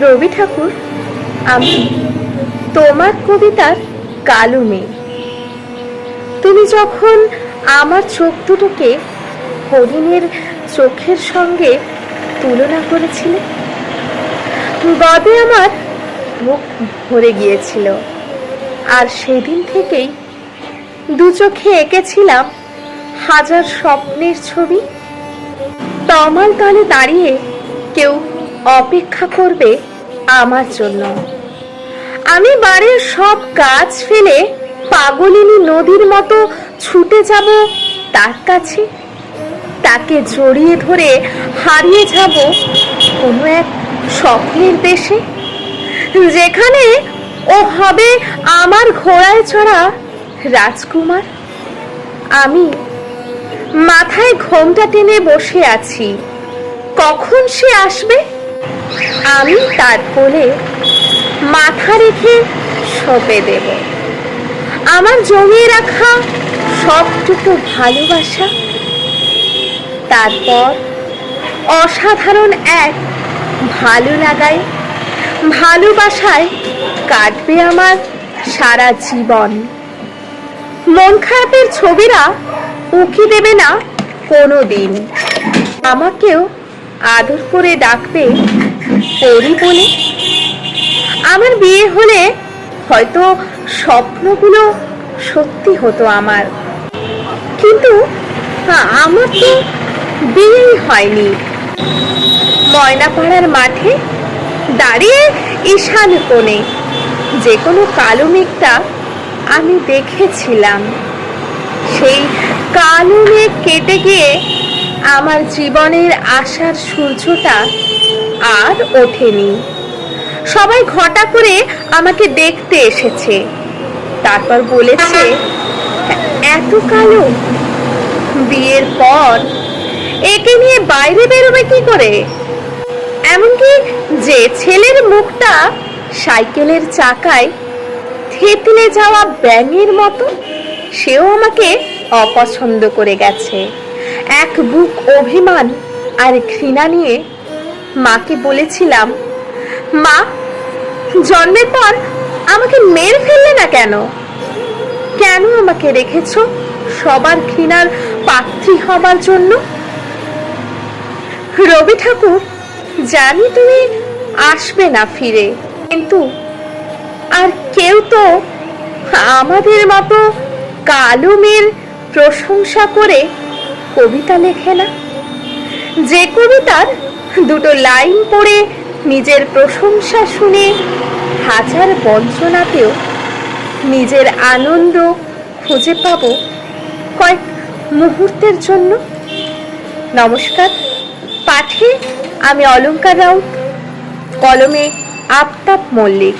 রবি ঠাকুর, আমি তোমার কবিতার কালো মেয়ে। তুমি যখন আমার চোখ দুটোকে হরিণের চোখের সঙ্গে তুলনা করেছিলে, গদে আমার বুক ভরে গিয়েছিল। আর সেদিন থেকেই দু চোখে এঁকেছিলাম হাজার স্বপ্নের ছবি। তমাল তলে দাঁড়িয়ে কেউ অপেক্ষা করবে আমার জন্য। আমি বাড়ির সব কাজ ফেলে পাগলিনী নদীর মতো ছুটে যাব তার কাছে। তাকে জড়িয়ে ধরে হারিয়ে যাব কোনো এক স্বপ্নের দেশে, যেখানে ও হবে আমার ঘোড়ায় চড়া রাজকুমার। আমি মাথায় ঘোমটা টেনে বসে আছি, কখন সে আসবে। আমি তার কোলে মাথা রেখে সঁপে দেব আমার জমিয়ে রাখা সবটুকু ভালোবাসা। তারপর অসাধারণ এক ভালো লাগায় ভালোবাসায় কাটবে আমার সারা জীবন। মন খারাপের ছবিরা উকি দেবে না কোনো দিন। আমাকেও আদর করে ডাকবে পরি বলে। আমার বিয়ে হলে হয়তো স্বপ্নগুলো সত্যি হতো আমার, কিন্তু আমার তো বিয়েই হয়নি। ময়নাপাড়ার মাঠে দাঁড়িয়ে ঈশান কোণে যে কোনো কালো মেঘটা আমি দেখেছিলাম। সেই কালো মেঘ কেটে গিয়ে আমার জীবনের আশার সূর্যটা আর ওঠেনি। সবাই ঘটা করে আমাকে দেখতে এসেছে, তারপর বলেছে, এত কালো, বিয়ের পর একে নিয়ে বাইরে বেরোবে কি করে। এমনকি যে ছেলের মুখটা সাইকেলের চাকায় থেতলে যাওয়া ব্যাঙের মতো, সেও আমাকে অপছন্দ করে গেছে। এক বুক অভিমান আর ঘৃণা নিয়ে মাকে বলেছিলাম, মা, জন্মের পর আমাকে মেরে ফেললে না কেন? কেন আমাকে রেখেছো সবার ঘৃণার পাত্রী হবার জন্য? রবি ঠাকুর, জানি তুমি আসবে না ফিরে, কিন্তু আর কেউ তো আমাদের মতো কালো মেয়ের প্রশংসা করে কবিতা লেখে না। যে কবিতার দুটো লাইন পড়ে নিজের প্রশংসা শুনে হাজার বঞ্চনাতেও নিজের আনন্দ খুঁজে পাবো কয়েক মুহূর্তের জন্য। নমস্কার। পাঠে আমি অলঙ্কার রাউত, কলমে আফতাব মল্লিক।